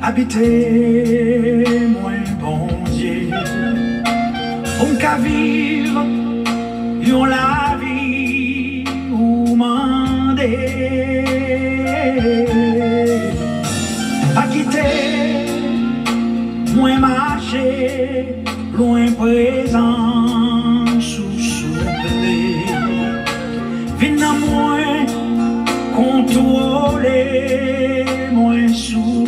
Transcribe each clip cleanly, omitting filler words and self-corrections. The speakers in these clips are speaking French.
habiter moins bon Dieu. On qu'à vivre, yon la vie ou mandé. À quitter, moins marcher, loin présent, sous souffler. Vina moins contrôler, moins souffler.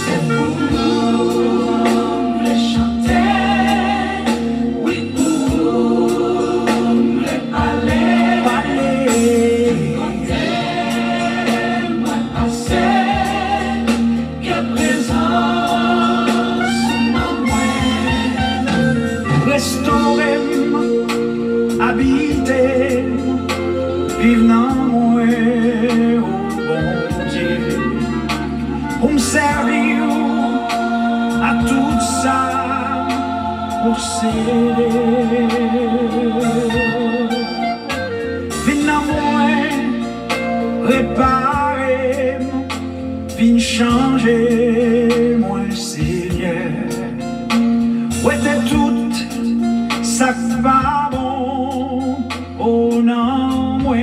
C'est pour nous les chanter, oui pour nous les parler, compter, moi passer, que présence en moi, restaurer, habiter, vivre dans moi, oh bon Dieu, pour me servir à tout ça, pour céder. Viens dans moi, réparer, viens changer, moi Seigneur. Ouais, t'es tout ça qui va bon, oh non, moi.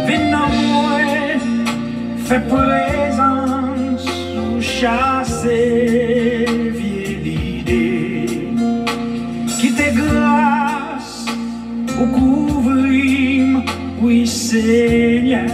Viens dans moi, fais présence ou chasser vieille l'idée. Qui t'est grâce ou couvrir, oui Seigneur.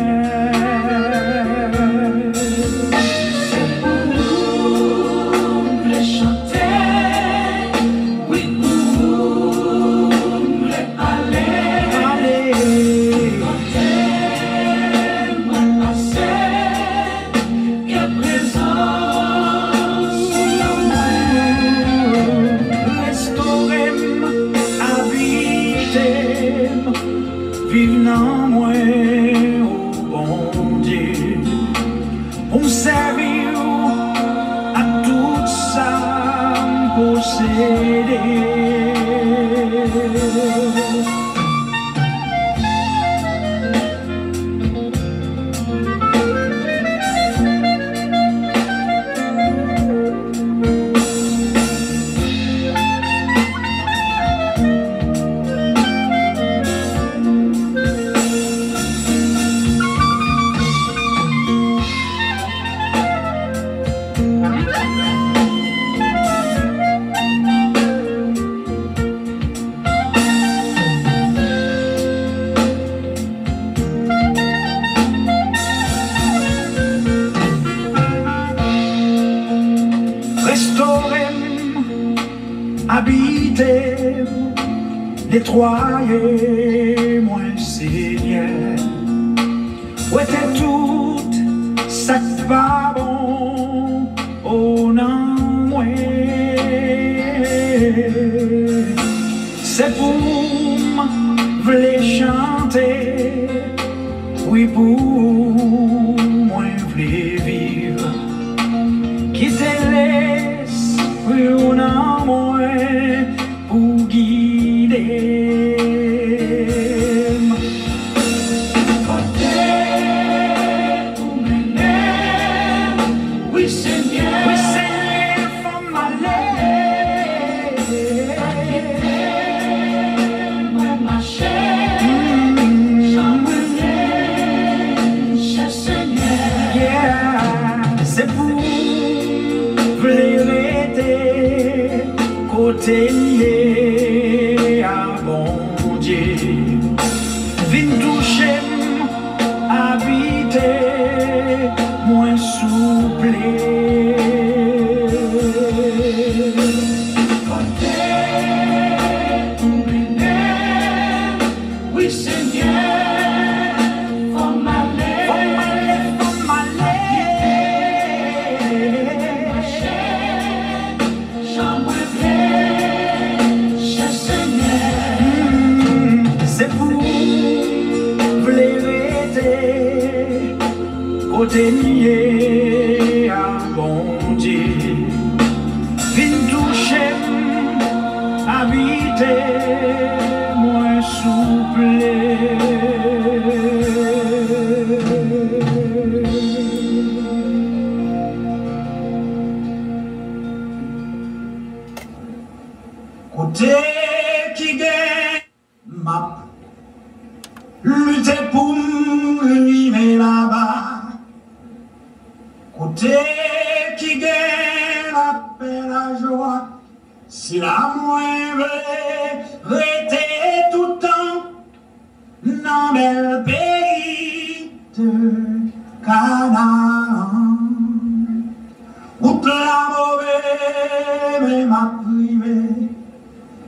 Vive dans moi, oh bon Dieu, pour me servir à tout ça, posséder. Restaurer, habiter, nettoyer, moi Seigneur. Ouais, t'es tout, ça qui va bon, oh non, moi. C'est pour v'ler chanter, oui pour moi v'ler vivre. Qui te laisse pour non moi pour guider. compter pour mener, oui Seigneur, faut m'aller. moi marcher, j'en mener, cher Seigneur. Yeah, c'est pour vérité, côté lié à bon Dieu. Vin toucher, habiter, moins souple. Compter pour mener, oui Seigneur, faut m'aller, j'en cher Seigneur. C'est pour vérité, côté lié à bon Dieu. Vin toucher, habiter, moins souple. C'est qui gagne la paix, la joie. Si la moindre était tout le temps dans le pays de Canaan, où la mauvaise mais m'a privé,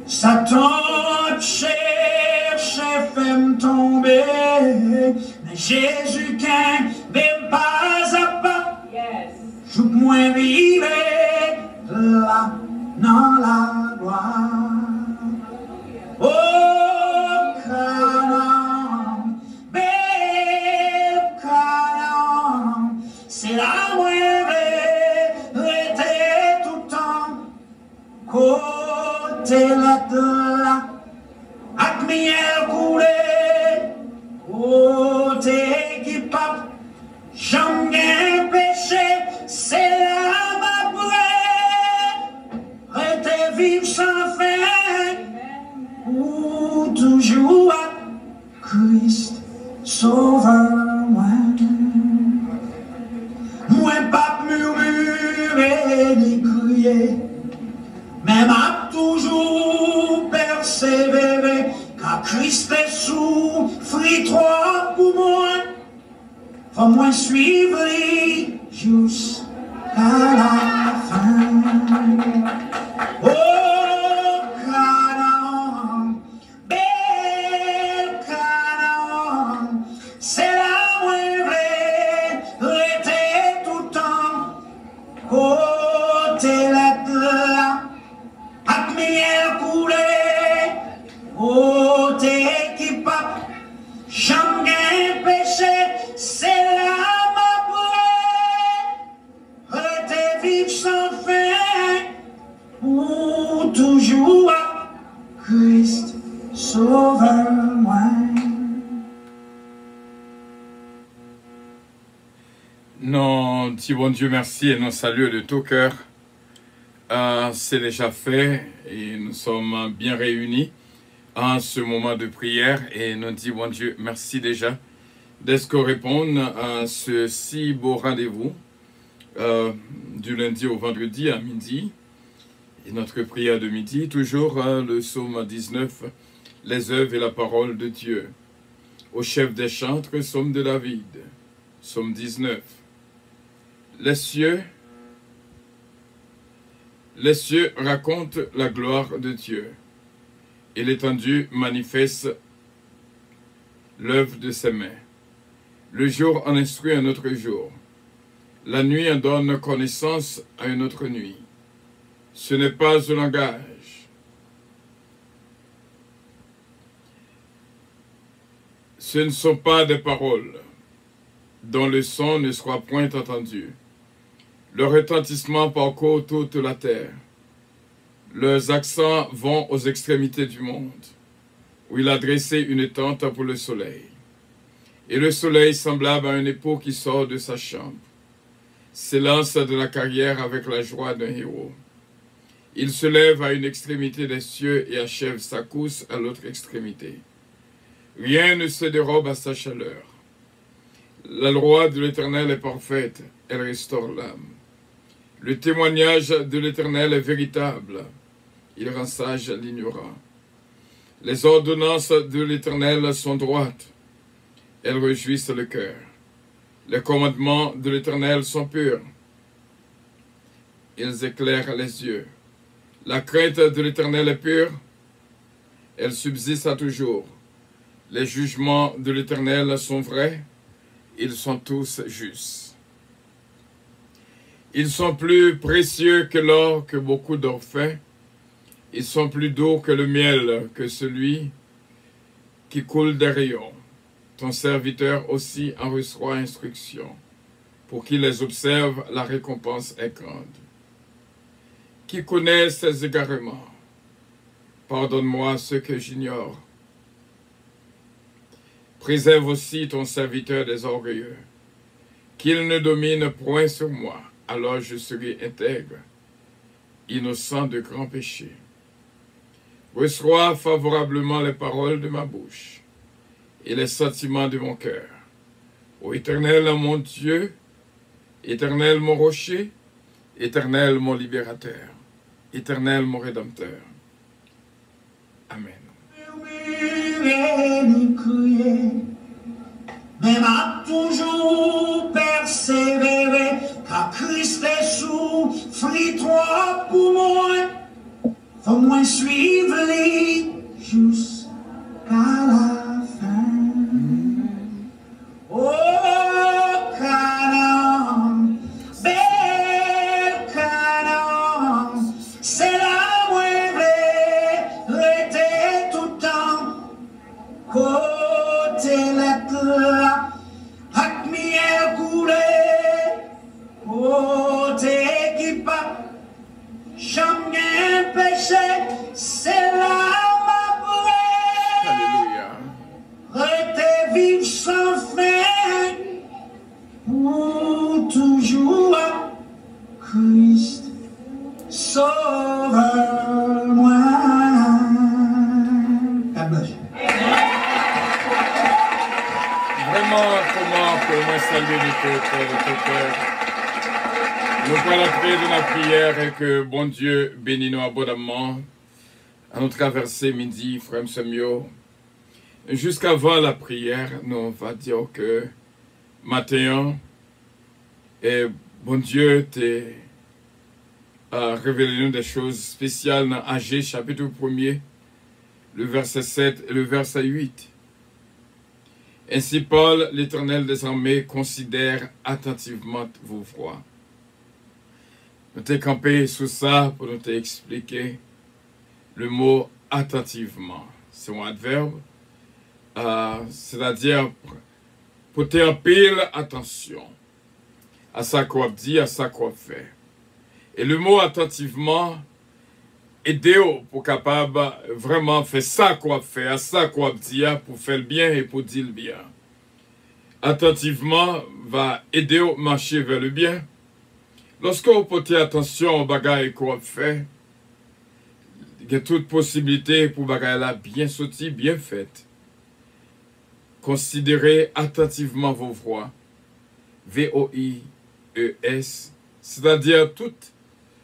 Satan cherche fait me tomber, mais Jésus qui même pas à pas, je moins vivre là dans la gloire. Oh, Canaan, belle Canaan, c'est la moindre était tout le temps côté là, avec miel coulé, côté qui pape, jamais péché, c'est la ma vraie, rester vivre sans fin, ou toujours à Christ sauveur moi. Moi pas murmurer ni crier, mais m'a toujours persévéré, car Christ est souffrit trop pour moi. Faut moi suivre jusqu'à la fin. Oh, Canaan, belle Canaan, c'est la vraie, rester tout le temps, côté là, avec miel coulé, côté qui pape, jamais péché, c'est la ma vraie, rester vivre sans fin, ou toujours à Christ sauveur moi. Non, dis bon Dieu merci et nous saluons de tout cœur. C'est déjà fait et nous sommes bien réunis en ce moment de prière et nous disons bon Dieu merci déjà d'être qu'on réponde à ce si beau rendez-vous du lundi au vendredi à midi et notre prière de midi, toujours le psaume 19, les œuvres et la parole de Dieu. Au chef des chantres, psaume de David, psaume 19. Les cieux racontent la gloire de Dieu, et l'étendue manifeste l'œuvre de ses mains. Le jour en instruit un autre jour, la nuit en donne connaissance à une autre nuit. Ce n'est pas un langage, ce ne sont pas des paroles, dont le son ne soit point entendu. Le retentissement parcourt toute la terre. Leurs accents vont aux extrémités du monde, où il a dressé une tente pour le soleil. Et le soleil, semblable à un époux qui sort de sa chambre, s'élance de la carrière avec la joie d'un héros. Il se lève à une extrémité des cieux et achève sa course à l'autre extrémité. Rien ne se dérobe à sa chaleur. La loi de l'Éternel est parfaite, elle restaure l'âme. Le témoignage de l'Éternel est véritable, il rend sage l'ignorant. Les ordonnances de l'Éternel sont droites, elles réjouissent le cœur. Les commandements de l'Éternel sont purs, ils éclairent les yeux. La crainte de l'Éternel est pure, elle subsiste à toujours. Les jugements de l'Éternel sont vrais, ils sont tous justes. Ils sont plus précieux que l'or, que beaucoup d'or fin. Ils sont plus doux que le miel, que celui qui coule des rayons. Ton serviteur aussi en reçoit instruction. Pour qui les observe, la récompense est grande. Qui connaît ses égarements? Pardonne-moi ce que j'ignore. Préserve aussi ton serviteur des orgueilleux. Qu'il ne domine point sur moi. Alors je serai intègre, innocent de grands péchés. Reçois favorablement les paroles de ma bouche et les sentiments de mon cœur. Ô Éternel, mon Dieu, Éternel mon rocher, Éternel mon libérateur, Éternel mon rédempteur. Amen. Mais m'a toujours persévéré, car Christ est souffrit trop pour moi. Faut moins suivre les jusqu'à la fin. Oh, Canaan, belle Canaan, c'est la vraie, l'été tout le temps. Côté lettre, avec miel coulé, côté qui pas, jamais péché, c'est là ma vraie. Alléluia. Restez vivre sans fin, pour toujours, Christ, sauveur moi. God bless you. Vraiment, comment pour moi saluer de tout cœur. Nous prenons l'entrée de la prière et que bon Dieu bénisse nous abondamment à nous traverser midi, frère Samuel. Jusqu'avant la prière, nous va dire que matin, et bon Dieu t'a révélé nous des choses spéciales dans Agé chapitre 1er, le verset 7 et le verset 8. Ainsi Paul, l'Éternel des armées, considère attentivement vos voix. Nous t'ai campé sous ça pour nous t'expliquer le mot attentivement. C'est un adverbe, c'est-à-dire pour t'en pile attention à ça qu'on dit, à ça qu'on fait. Et le mot attentivement, aider pour capable vraiment faire ça qu'on fait, à ça qu'on dit, pour faire le bien et pour dire le bien. Attentivement va aider à marcher vers le bien. Lorsque vous portez attention aux bagages qu'on fait, il y a toute possibilité pour bagages là bien sorti, bien fait. Considérez attentivement vos voix. V-O-I-E-S, c'est-à-dire tout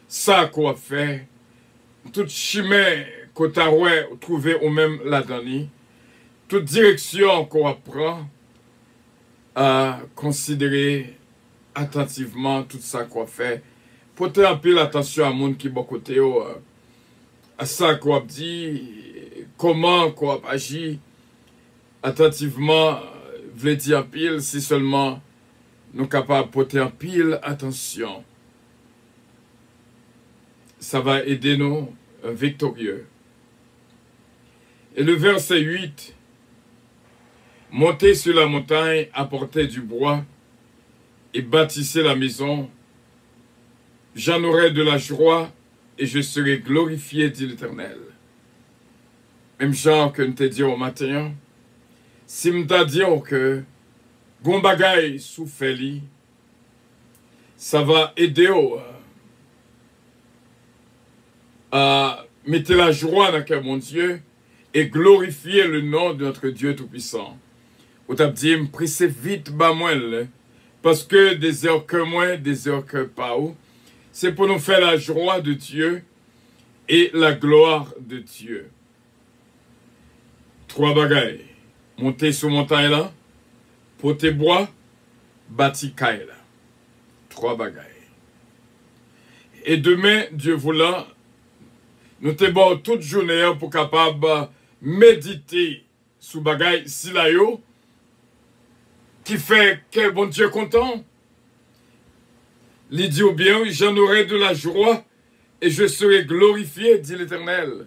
ça qu'on fait, toute chemin qu'on a trouvé au même là-dedans, toute direction qu'on prend, à considérer attentivement tout ça qu'on fait. Porter un peu l'attention à monde qui est bon côté, à ça qu'on dit, comment qu'on agit, attentivement, veut dire pile, si seulement nous sommes capables de porter un pile attention. Ça va aider nous victorieux. Et le verset 8, montez sur la montagne, apportez du bois et bâtissez la maison. J'en aurai de la joie et je serai glorifié, dit l'Éternel. Même genre que nous te dit au matin, si nous te dit que gon bagay sous feli, ça va aider à mettre la joie dans le mon Dieu et glorifier le nom de notre Dieu Tout-Puissant. Ou t'as dit, pressez vite, bas moi, parce que des heures que moi, des heures que pas où, c'est pour nous faire la joie de Dieu et la gloire de Dieu. 3 bagailles. Monter sur montagne là, porter bois, bâtir caille là. 3 bagailles. Et demain, Dieu voulant, nous te bon toute journée pour capable méditer sous bagaille si la yo, qui fait que bon Dieu content. Il dit ou bien, j'en aurai de la joie et je serai glorifié, dit l'Éternel.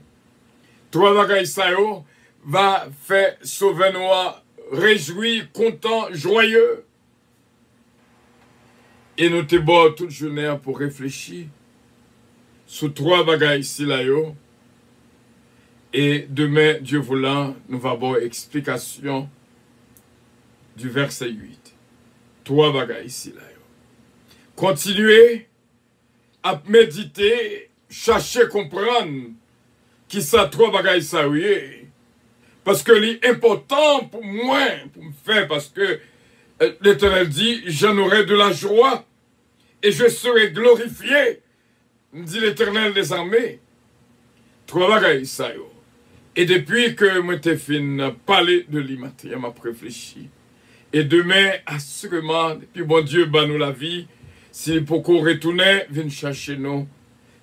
3 bagailles ça yo va faire sauver nous, réjouir, content, joyeux. Et nous te bon toute journée pour réfléchir sur 3 bagailles ici là yo. Et demain, Dieu voulant, nous va avoir explication du verset 8. 3 bagailles ici là yo. Continuez à méditer, chercher comprendre qui ça 3 bagailles ça oui. Parce que l'important pour moi, pour me faire, parce que l'Éternel dit, j'en aurai de la joie et je serai glorifié, dit l'Éternel des armées. Trois bagailles ça yo. Et depuis que moi t'ai fin parler de l'immaté, m'a réfléchi. Et demain, assurément, puis bon Dieu bat nous la vie, si pour qu'on retourne, vienne chercher nous.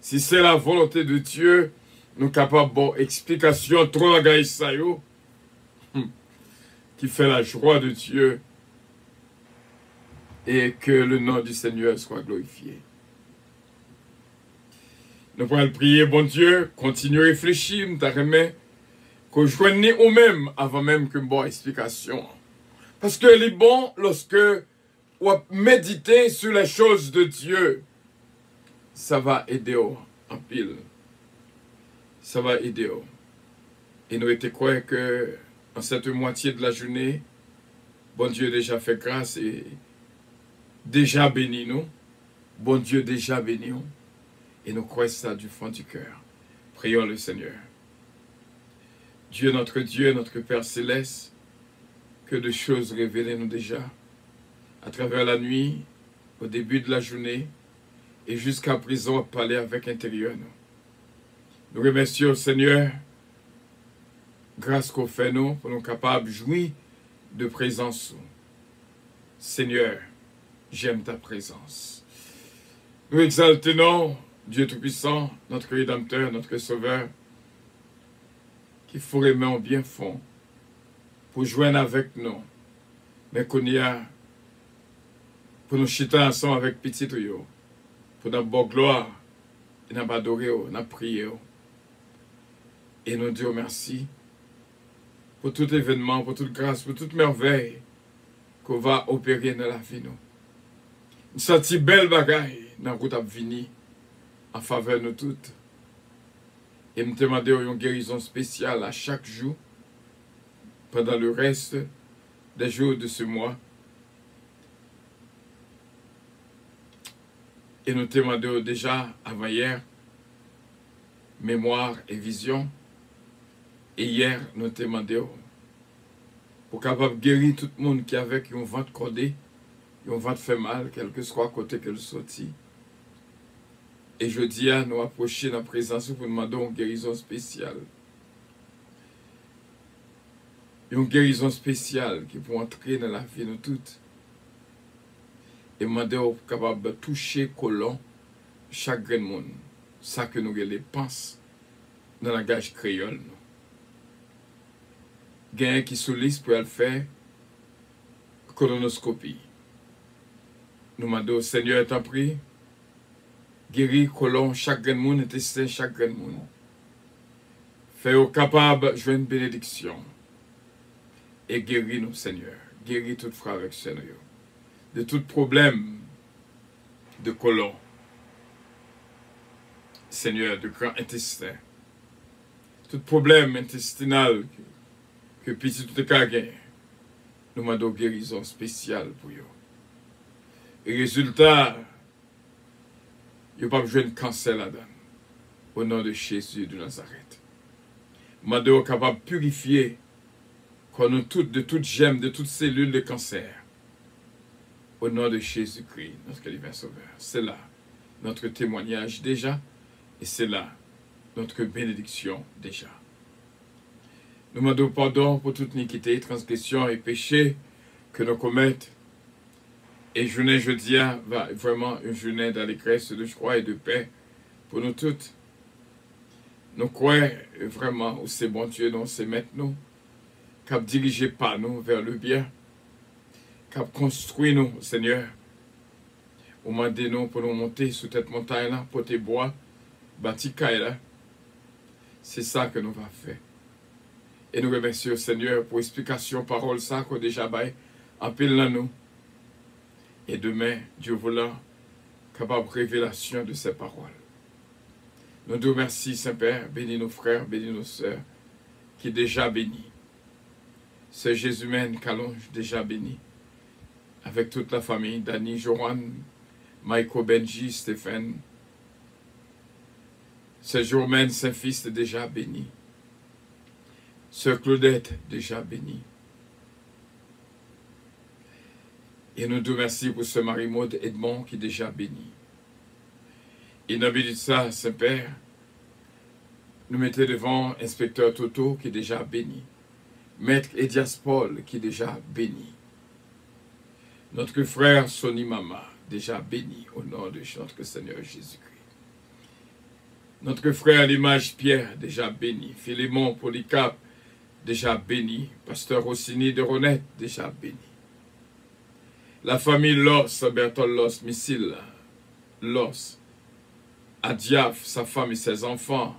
Si c'est la volonté de Dieu, nous capables bon explication trop bagailles ça yo, qui fait la joie de Dieu et que le nom du Seigneur soit glorifié. Nous pourrons prier, bon Dieu, continuer à réfléchir, nous remet que je joigne au même avant même que bonne explication. Parce que les bons, lorsque on médite sur les choses de Dieu, ça va aider en pile. Ça va aider. Et nous étions croyants que en cette moitié de la journée, bon Dieu déjà fait grâce et déjà béni nous. Bon Dieu déjà béni nous. Et nous croyons ça du fond du cœur. Prions le Seigneur. Dieu, notre Père Céleste, que de choses révélées nous déjà, à travers la nuit, au début de la journée, et jusqu'à présent, à parler avec intérieur nous. Nous remercions, Seigneur, grâce qu'on fait nous, pour nous capables de jouir de présence. Seigneur, j'aime ta présence. Nous exaltons Dieu Tout-Puissant, notre Rédempteur, notre Sauveur, qu'il faut aimer en bien fond, pour joindre avec nous, mais qu'on y a, pour nous chiter ensemble avec petit tuyau, pour notre bonne gloire, et nous adorer, nous prier, et nous dire merci pour tout événement, pour toute grâce, pour toute merveille qu'on va opérer dans la vie. Nous sentons belle bagaille dans la route à venir en faveur de nous toutes. Et nous demandons une guérison spéciale à chaque jour pendant le reste des jours de ce mois. Et nous demandons déjà avant hier mémoire et vision. Et hier, nous demandons pour capable guérir tout le monde qui avait un ventre cordé, un ventre fait mal, quel que soit côté qu'elle sortit. Et je dis à nous approcher dans la présence pour demander une guérison spéciale. Une guérison spéciale qui peut entrer dans la vie de nous toutes. Et demander au capable de toucher colon chaque grain de monde. Ça que nous les pensons dans la langage créole. Gain qui soliste pour le faire colonoscopie. Nous demandons au Seigneur t'en prie. Guérir colon chaque grain de monde, intestin chaque grain de monde. Faire capable de jouer une bénédiction. Et guérir nous, Seigneur. Guérir tout frère avec Seigneur. De tout problème de colon. Seigneur, de grand intestin. Tout problème intestinal que petit tout est gagné. Nous demandons guérison spéciale pour eux. Et résultat, il n'y a pas besoin de cancer là-dedans. Au nom de Jésus de Nazareth. Nous demandons capable de purifier nous toutes, de toute gemme, de toute cellule de cancer. Au nom de Jésus-Christ, notre divin Sauveur. C'est là notre témoignage déjà. Et c'est là notre bénédiction déjà. Nous demandons pardon pour toute iniquité, transgression et péché que nous commettons. Et journée jeudi va vraiment une journée d'allégresse, de joie et de paix pour nous toutes. Nous croyons vraiment où c'est bon Dieu, nous c'est maintenant. Cap diriger par nous vers le bien. Cap construire nous, Seigneur. Au moment de nous pour nous monter sur cette montagne-là, pour tes bois, bâtir là. C'est ça que nous va faire. Et nous remercions, Seigneur, pour l'explication, parole, ça qu'on déjà bail, en pile dans nous. Et demain, Dieu voulant, capable de révélation de ces paroles. Nous te remercions, Saint-Père, bénis nos frères, bénis nos sœurs, qui déjà bénis. C'est Jésus-Mène qu'allonge déjà béni. Avec toute la famille, Dani, Joran, Michael, Benji, Stéphane. C'est Jormène, Saint-Fils, déjà béni. Sœur Claudette, déjà bénie. Et nous te remercions pour ce Marie-Maud Edmond qui est déjà béni. Et nous bénissons ça, Saint-Père. Nous mettons devant Inspecteur Toto qui est déjà béni. Maître Edias Paul qui est déjà béni. Notre frère Sonny Mama, déjà béni au nom de notre Seigneur Jésus-Christ. Notre frère L'Image Pierre, déjà béni. Philémon Polycarpe, déjà béni. Pasteur Rossini de Ronette, déjà béni. La famille Loss, Bertol Loss, Missile Loss, Adiaf, sa femme et ses enfants,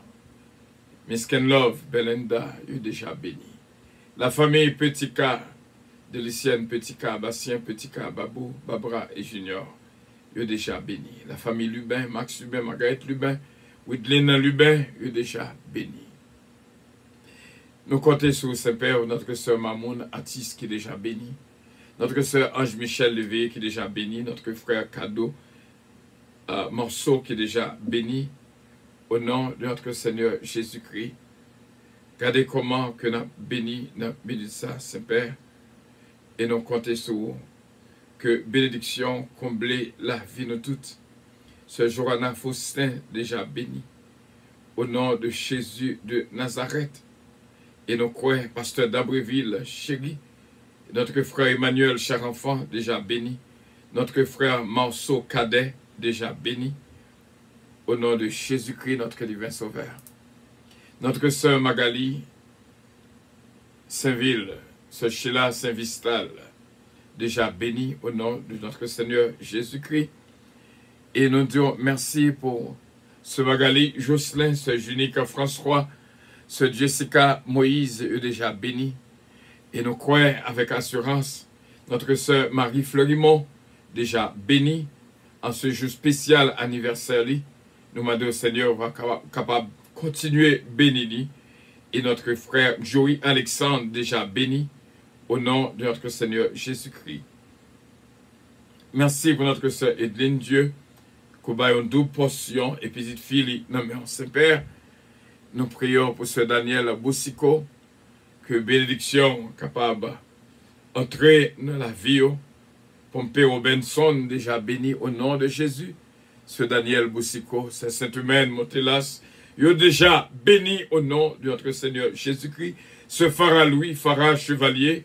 Miss Kenlove, Belinda, est déjà béni. La famille Petika, Delicienne Petika, Bastien Petika, Babou, Babra et Junior, est déjà béni. La famille Lubin, Max Lubin, Margaret Lubin, Widlin Lubin, est déjà béni. Nous comptons sur Saint-Père, notre sœur Mamoun Atis qui est déjà béni. Notre sœur Ange-Michel Lévé qui est déjà béni. Notre frère Cadeau Morceau qui est déjà béni. Au nom de notre Seigneur Jésus-Christ. Regardez comment que nous avons béni ça, Saint-Père. Et nous comptons sur vous. Que bénédiction comble la vie de toutes. Ce Johanna Faustin déjà béni. Au nom de Jésus de Nazareth. Et nous croyons, pasteur d'Abreville, chéri. Notre frère Emmanuel, cher enfant, déjà béni. Notre frère Marceau Cadet, déjà béni. Au nom de Jésus-Christ, notre divin sauveur. Notre sœur Magali Saint-Ville, sœur Sheila Saint-Vistal, déjà béni au nom de notre Seigneur Jésus-Christ. Et nous disons merci pour ce Magali Jocelyn, ce Junique François, ce Jessica Moïse est déjà béni. Et nous croyons avec assurance notre sœur Marie Fleurimont, déjà bénie en ce jour spécial anniversaire. Nous demandons au Seigneur va capable de continuer béni. Et notre frère Joey Alexandre, déjà béni au nom de notre Seigneur Jésus-Christ. Merci pour notre sœur Edelyne Dieu, qui a une double portion et petite fille, nommée Saint-Père. Nous prions pour ce Daniel Boussico, que bénédiction capable d'entrer dans la vie. Pompé Robinson, déjà béni au nom de Jésus. Ce Daniel Boussico, ce Saint-Humaine Montelas, il est déjà béni au nom de notre Seigneur Jésus-Christ. Ce Farah Louis, Farah Chevalier,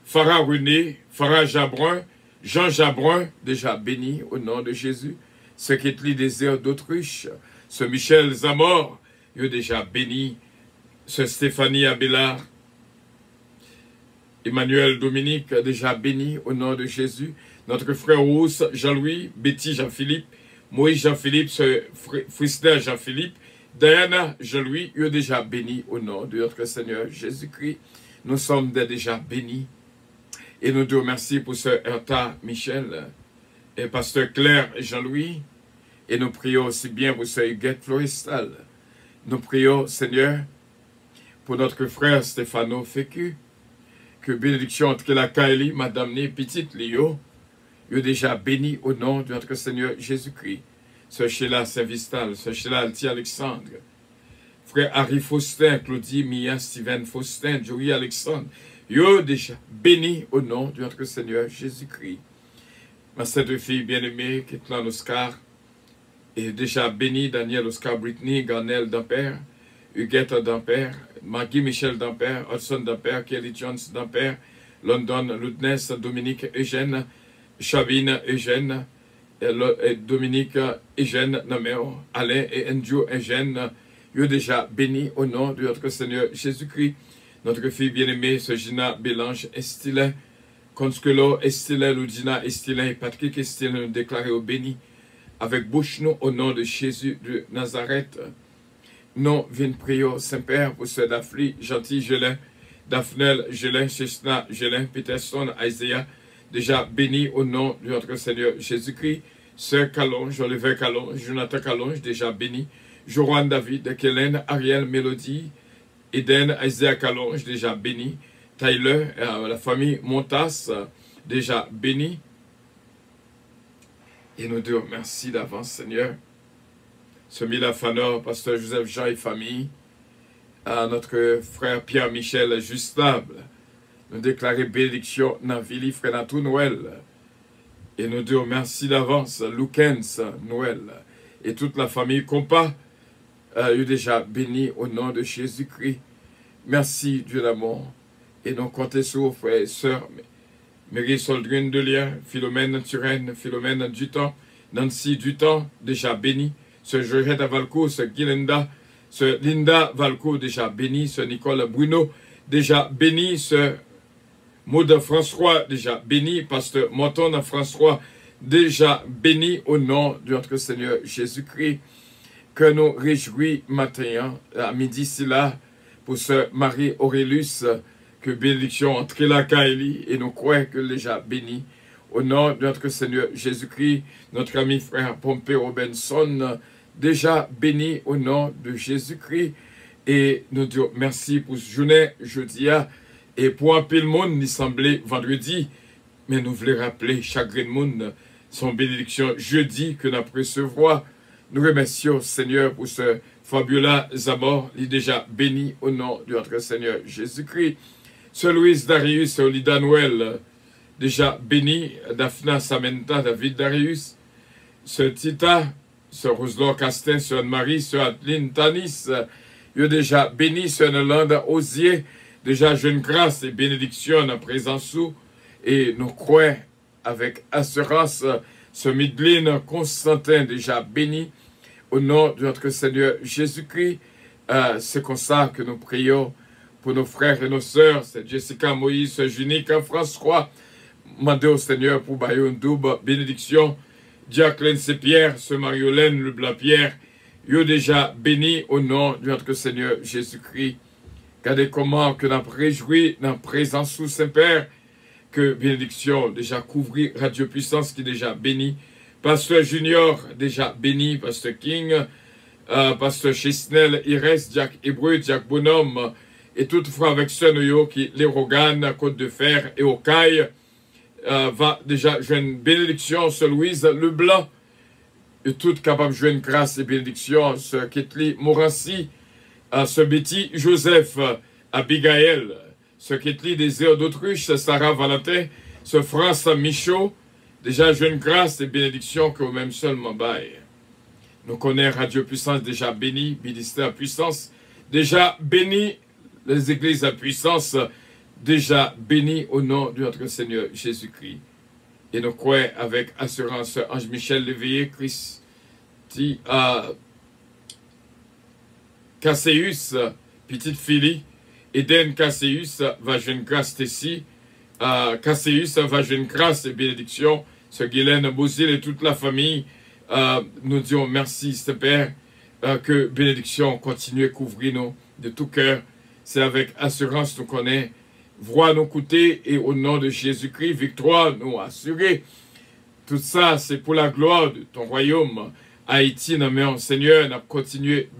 Farah René, Farah Jabrun, Jean Jabrun, déjà béni au nom de Jésus. Ce Ketli Désir d'Autruche, ce Michel Zamor, il est déjà béni. Ce Stéphanie Abélard, Emmanuel Dominique, déjà béni au nom de Jésus. Notre frère Rousse, Jean-Louis, Betty Jean-Philippe, Moïse Jean-Philippe, Frister Jean-Philippe, Diana Jean-Louis, ils sont déjà bénis au nom de notre Seigneur Jésus-Christ. Nous sommes déjà bénis. Et nous te remercions pour ce Herta Michel et pasteur Claire Jean-Louis. Et nous prions aussi bien pour ce Huguette Floristal. Nous prions, Seigneur, pour notre frère Stéphano Fécu. Que bénédiction entre la Kaeli, Madame Né, petite Léo, est déjà béni au nom de notre Seigneur Jésus-Christ. Sœur Sheila Saint-Vistal, Sœur Sheila Alti Alexandre, frère Harry Faustin, Claudie Mia, Steven Faustin, Joey Alexandre, est déjà béni au nom de notre Seigneur Jésus-Christ. Ma sainte fille bien-aimée, Ketlan Oscar, est déjà béni, Daniel Oscar Britney, Garnel Dampère, Huguette Dampère, Maggie Michel Dampère, Hudson Dampère, Kelly Jones Dampère, London Ludness, Dominique Eugène, Chavine Eugène, Dominique Eugène Nameo, Alain et Andrew Eugène, ils sont déjà bénis au nom de notre Seigneur Jésus-Christ. Notre fille bien-aimée, Gina Bélange Estilin, Consculo Estilin, Ludina Estilin et Patrick Estilin, nous déclarés au béni avec bouche nous au nom de Jésus de Nazareth. Nous venons prier au Saint-Père pour ce Daphne, Gentil Gelin, Daphnel Gelin, Chesna Gelin, Peterson, Isaiah, déjà béni au nom de notre Seigneur Jésus-Christ. Sœur Calonge, Oliver Calonge, Jonathan Calonge, déjà béni. Joran David, Kellen, Ariel, Mélodie, Eden, Isaiah Calonge, déjà béni. Tyler, la famille Montas, déjà béni. Et nous disons merci d'avance, Seigneur. Ce Mila Fanor, pasteur Joseph Jean et famille, à notre frère Pierre-Michel Justable, nous déclarer bénédiction dans la vie, frère dans tout Noël. Et nous disons merci d'avance, Lukens, Noël, et toute la famille compas, est déjà béni au nom de Jésus-Christ. Merci, Dieu d'amour. Et nous comptons sur vos frères et sœurs, Marie Soldrine de Lien, Philomène Turenne, Philomène Dutemps, Nancy Dutemps, déjà béni, ce Georgette Valco, ce Guilinda, ce Linda Valco, déjà béni, ce Nicole Bruno, déjà béni, ce Maud François, déjà béni, Pasteur Morton François, déjà béni au nom de notre Seigneur Jésus-Christ, que nous réjouis matin, à midi, c'est là, pour ce Marie Aurélus, que bénédiction entre la Kaili, et nous croyons que déjà béni, au nom de notre Seigneur Jésus-Christ, notre ami frère Pompé Robinson, déjà béni au nom de Jésus-Christ, et nous disons merci pour ce journée, jeudi, et pour un peu le monde, il semblait vendredi, mais nous voulons rappeler chaque monde son bénédiction jeudi que nous recevoir. Nous remercions Seigneur pour ce fabuleux Zamor, il est déjà béni au nom de notre Seigneur Jésus-Christ. Ce Louis Darius et Olida Noël, déjà béni, Daphna Samenta, David Darius, ce Tita, ce Roselor Castin, ce Anne-Marie, ce Adeline Tanis, il est déjà béni, ce Nolanda Osier, déjà jeune grâce et bénédiction en présence sous, et nous croyons avec assurance ce Midline Constantin déjà béni au nom de notre Seigneur Jésus-Christ. C'est comme ça que nous prions pour nos frères et nos sœurs, c'est Jessica Moïse, ce Junique François, mandé au Seigneur pour Bayon double bénédiction, Jacqueline Pierre, ce Mariolène Le Blanc-Pierre, il est déjà béni au nom de notre Seigneur Jésus-Christ. Regardez comment que nous réjouis dans la présence sous Saint-Père, que bénédiction déjà couvrir Radio Puissance qui est déjà béni. Pasteur Junior déjà béni, Pasteur King, Pasteur Chisnel, Ires, Jack Hébreu, Jack Bonhomme, et toutefois avec Sonoyo qui les Rogan, Côte de Fer et Okaï, va déjà jouer une bénédiction sur Louise Leblanc, et tout capable de jouer une grâce et bénédiction sur Ketli Morancy, ce Betty Joseph, Abigail, ce Ketli Désir d'Autruche, Sarah Valentin, ce France Michaud, déjà j'ai une grâce et bénédiction que vous-même seul m'embaille. Nous connaissons Radio Puissance déjà béni, ministère Puissance, déjà béni, les églises à puissance, déjà béni au nom de notre Seigneur Jésus-Christ. Et nous croyons avec assurance Ange Michel Léveillé, Christi, Casséus, petite Philly, Eden Casséus, va jeune grâce ici, Casséus, va jeune grâce et bénédiction, ce Guylaine Bouzil et toute la famille, nous disons merci, Père, que bénédiction continue à couvrir nous de tout cœur. C'est avec assurance nous connaît, voix nous coûter et au nom de Jésus-Christ, victoire nous assurer. Tout ça, c'est pour la gloire de ton royaume. Haïti, nous Seigneur, nous continué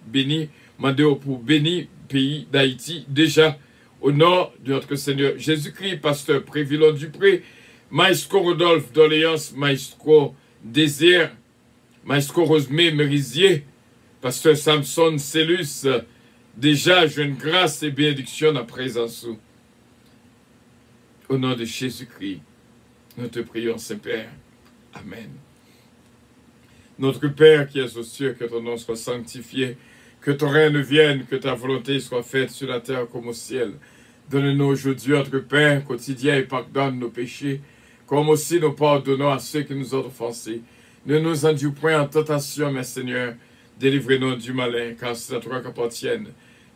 béni, mandé pour béni pays d'Haïti, déjà au nom de notre Seigneur Jésus-Christ, Pasteur Prévilon Dupré, Maestro Rodolphe d'Orléans, Maestro Désir, Maestro Rosemé Merisier, Pasteur Samson Cellus, déjà jeune grâce et bénédiction à présence. Au nom de Jésus-Christ, nous te prions, Saint-Père. Amen. Notre Père qui es aux cieux, que ton nom soit sanctifié, que ton règne vienne, que ta volonté soit faite sur la terre comme au ciel. Donne-nous aujourd'hui notre pain quotidien et pardonne nos péchés, comme aussi nous pardonnons à ceux qui nous ont offensés. Ne nous induis point en tentation, mais Seigneur, délivrez-nous du malin, car c'est à toi qu'appartiennent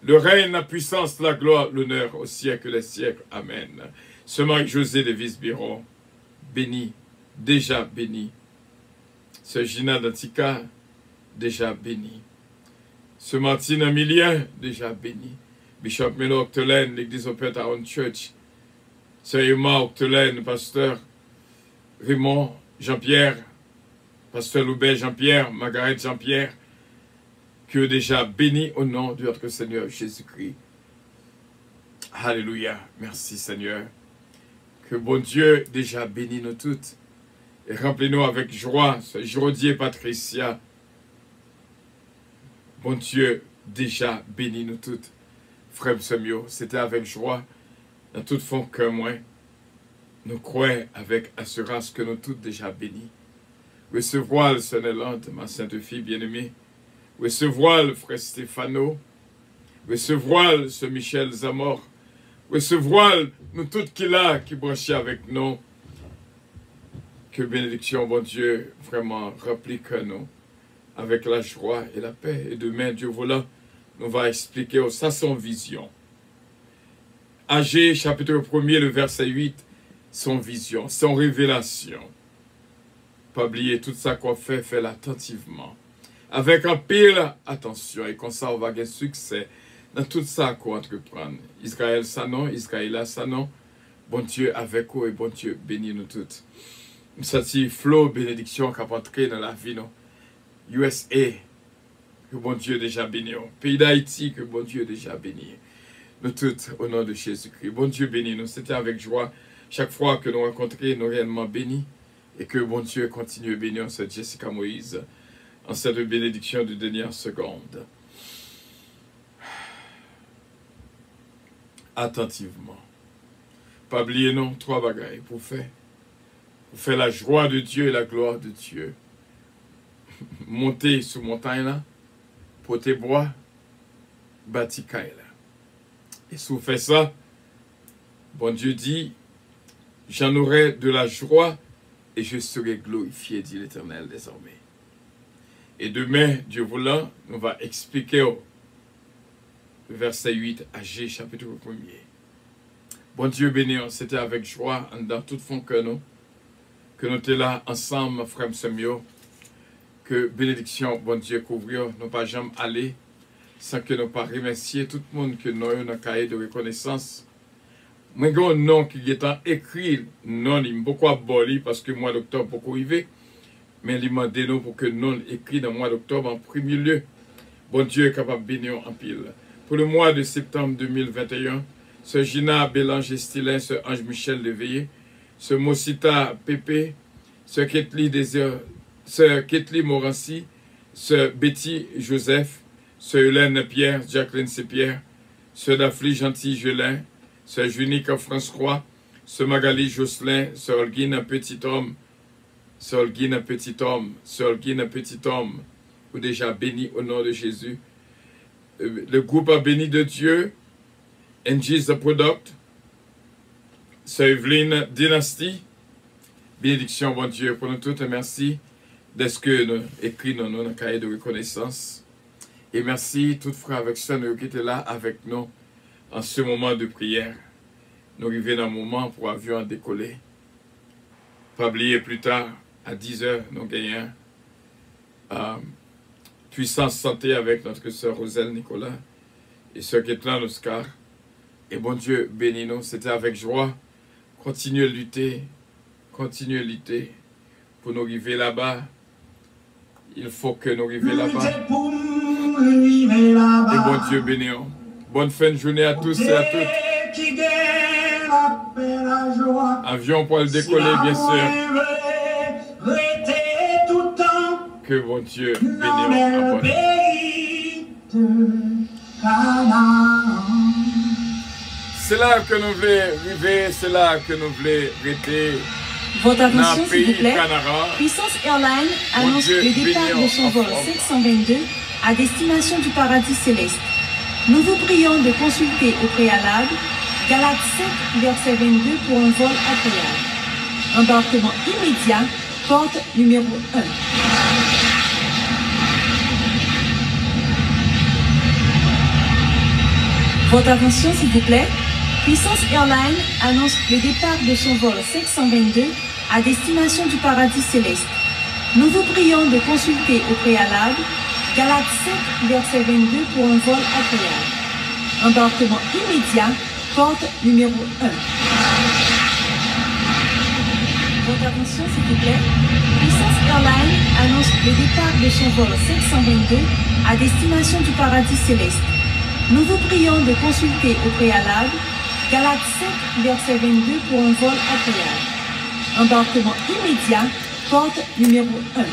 le règne, la puissance, la gloire, l'honneur au siècle des siècles. Amen. Ce Marie-Josée de Visbiron, béni, déjà béni. Ce Gina d'Antica, déjà béni. Ce Martine Emilien, déjà béni. Bishop Melo Octolaine, l'église Open Town Church. Ce Emma Octolaine, pasteur Raymond Jean-Pierre, pasteur Loubet Jean-Pierre, Margaret Jean-Pierre, que déjà béni au nom de notre Seigneur Jésus-Christ. Alléluia. Merci Seigneur. Que bon Dieu déjà bénit nous toutes. Et remplis-nous avec joie, ce Jodier Patricia. Bon Dieu déjà bénit nous toutes. Frère Samuel, c'était avec joie, dans tout fond cœur moins, nous croyons avec assurance que nous tous déjà bénis. Recevoir le Sœur Nélante, ma sainte fille bien-aimée. Recevoir le frère Stéphano. Recevoir le Sœur Michel Zamor. Recevoir nous tous qui là, qui branchent avec nous. Que bénédiction, bon Dieu, vraiment remplit que nous, avec la joie et la paix. Et demain, Dieu voulant, nous va expliquer ça son vision. Agé, chapitre 1er, le verset 8, son vision, son révélation. Pas oublier tout ça qu'on fait, fait attentivement. Avec un pile attention, et comme ça, on va gagner succès dans tout ça qu'on entreprend. Israël, ça non, Israël, ça non. Bon Dieu avec vous et bon Dieu bénis nous toutes. Nous sentons flot bénédiction qui a entré dans la vie, non? USA, que bon Dieu déjà béni. Pays d'Haïti, que bon Dieu déjà béni. Nous toutes, au nom de Jésus-Christ. Bon Dieu béni nous. C'était avec joie. Chaque fois que nous rencontrons, nous réellement bénis. Et que bon Dieu continue à bénir cette Jessica Moïse en cette bénédiction de dernière seconde. Attentivement. Pas oublier non, 3 bagailles pour faire. Pour faire la joie de Dieu et la gloire de Dieu. Monter sur montagne là, porter bois, bâtir caille là. Et si vous faites ça, bon Dieu dit, j'en aurai de la joie et je serai glorifié, dit l'Éternel désormais. Et demain, Dieu voulant, nous va expliquer au verset 8, Agé, chapitre 1er. Bon Dieu béni, c'était avec joie, dans tout fond que nous étions là ensemble, frère Samuel, que bénédiction, bon Dieu, couvrir, nous pas jamais aller, sans que nous pas remercier tout le monde que nous avons un cahier de reconnaissance. Moi, j'ai un nom qui est écrit, non, il m'a beaucoup aboli parce que le mois d'octobre beaucoup arrivé, mais il m'a demandé pour que nous écrit dans le mois d'octobre en premier lieu. Bon Dieu est capable de bénir en pile. Pour le mois de septembre 2021, ce Gina Bélanger Stilin, ce Ange Michel Léveillé, ce Mosita Pépé, ce Ketli Morancy, ce Betty Joseph, ce Hélène Pierre, Jacqueline C. Pierre, ce Dafli Gentil Gelin, ce Junique François, ce Magali Jocelyn, ce Holguine Petit Homme, ce Holguine Petit Homme, ce Holguine Petit Homme, ou déjà béni au nom de Jésus. Le groupe a béni de Dieu, NG's The Product, ce Evelyne Dynasty, bénédiction, bon Dieu, pour nous tous, et merci d'être que nous écrivons dans nos cahiers de reconnaissance. Et merci, tout frère avec ça, qui étaient là avec nous en ce moment de prière. Nous arrivons dans un moment pour l'avion décoller. Pas oublier plus tard, à 10 h, nous gagnons puissance santé avec notre sœur Roselle Nicolas et sœur Ketlan Oscar. Et bon Dieu, bénis-nous. C'était avec joie. Continuez à lutter. Continuez à lutter pour nous arriver là-bas. Il faut que nous arrivions là-bas. Et bon Dieu bénisse. Bonne fin de journée à tous et à toutes. Avion pour le décoller, bien sûr. Que bon Dieu bénisse. C'est là que nous voulons arriver, c'est là que nous voulons arrêter. Votre attention, s'il vous plaît. Puissance Airlines annonce le départ de son vol 722 à destination du paradis céleste. Nous vous prions de consulter au préalable Galates 7, verset 22 pour un vol agréable. Embarquement immédiat, porte numéro 1. Votre attention, s'il vous plaît. Puissance Airlines annonce le départ de son vol 722 à destination du paradis céleste. Nous vous prions de consulter au préalable Galates 7, verset 22 pour un vol agréable. Embarquement immédiat, porte numéro 1. Votre attention, s'il vous plaît. Puissance Airlines annonce le départ de son vol 722 à destination du paradis céleste. Nous vous prions de consulter au préalable Galates 7, verset 22 pour un vol agréable. Embarquement immédiat, porte numéro 1.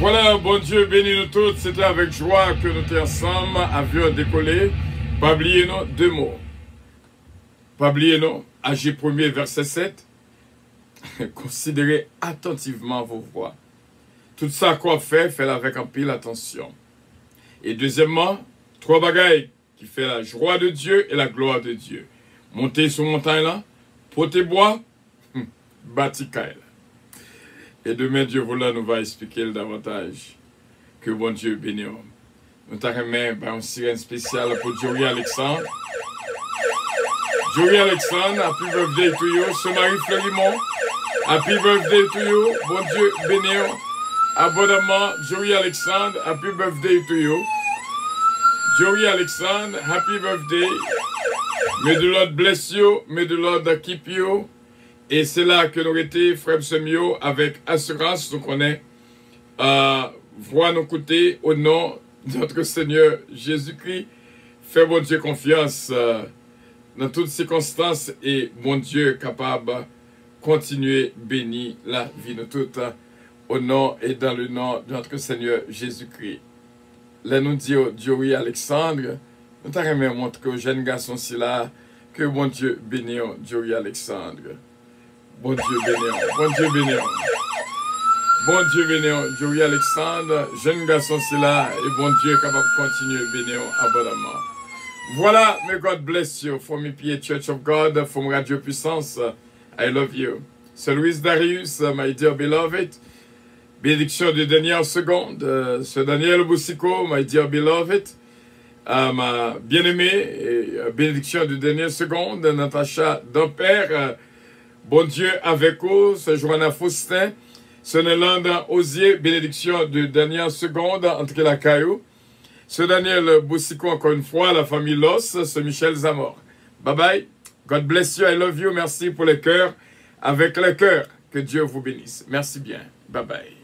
Voilà, bon Dieu, bénis nous tous. C'était avec joie que nous étions ensemble, avions décollé. Pas oublier nous, 2 mots. Pas oublier nous, Agir 1er, verset 7. Considérez attentivement vos voies. Tout ça qu'on fait, faites avec un pile attention. Et deuxièmement, 3 bagailles qui fait la joie de Dieu et la gloire de Dieu. Montez sur montagne là, portez bois, bâti caille. Et demain, Dieu voulant, nous va expliquer davantage. Que bon Dieu bénisse. Nous t'arrêtons une sirène spéciale pour Jory Alexandre. Jory Alexandre, happy birthday to you. Marie Fleurimont, happy birthday to you. Bon Dieu bénisse. Abondamment, Jory Alexandre, happy birthday to you. Jory Alexandre, happy birthday. May the Lord bless you. May the Lord keep you. Et c'est là que nous étions, frère Semio, avec assurance, nous connaissons, voix nos côtés, au nom de notre Seigneur Jésus-Christ. Fais bon Dieu confiance dans toutes circonstances et bon Dieu capable de continuer bénir la vie de toutes, au nom et dans le nom de notre Seigneur Jésus-Christ. Là, nous disons, Jory Alexandre, nous t'arrêtons montrer aux jeunes garçons là que bon Dieu bénisse Jory Alexandre. Bon Dieu bénisse, bon Dieu bénisse. Bon Dieu bénisse, Jory Alexandre, jeune garçon c'est là, et bon Dieu est capable de continuer à bénir abondamment. Voilà, may God bless you, from EPA Church of God, from Radio Puissance, I love you. Sir Louis Darius, my dear beloved, bénédiction de dernière seconde, Sir Daniel Boussico, my dear beloved, ma bien-aimée, bénédiction de dernière seconde, Natacha Dampère, bon Dieu avec vous, Sir Joanna Faustin, Sir Nélanda Osier, bénédiction de dernière seconde, entre la caillou. Sir Daniel Boussico, encore une fois, la famille Loss, Sir Michel Zamor. Bye bye. God bless you, I love you. Merci pour les cœurs. Avec les cœurs, que Dieu vous bénisse. Merci bien. Bye bye.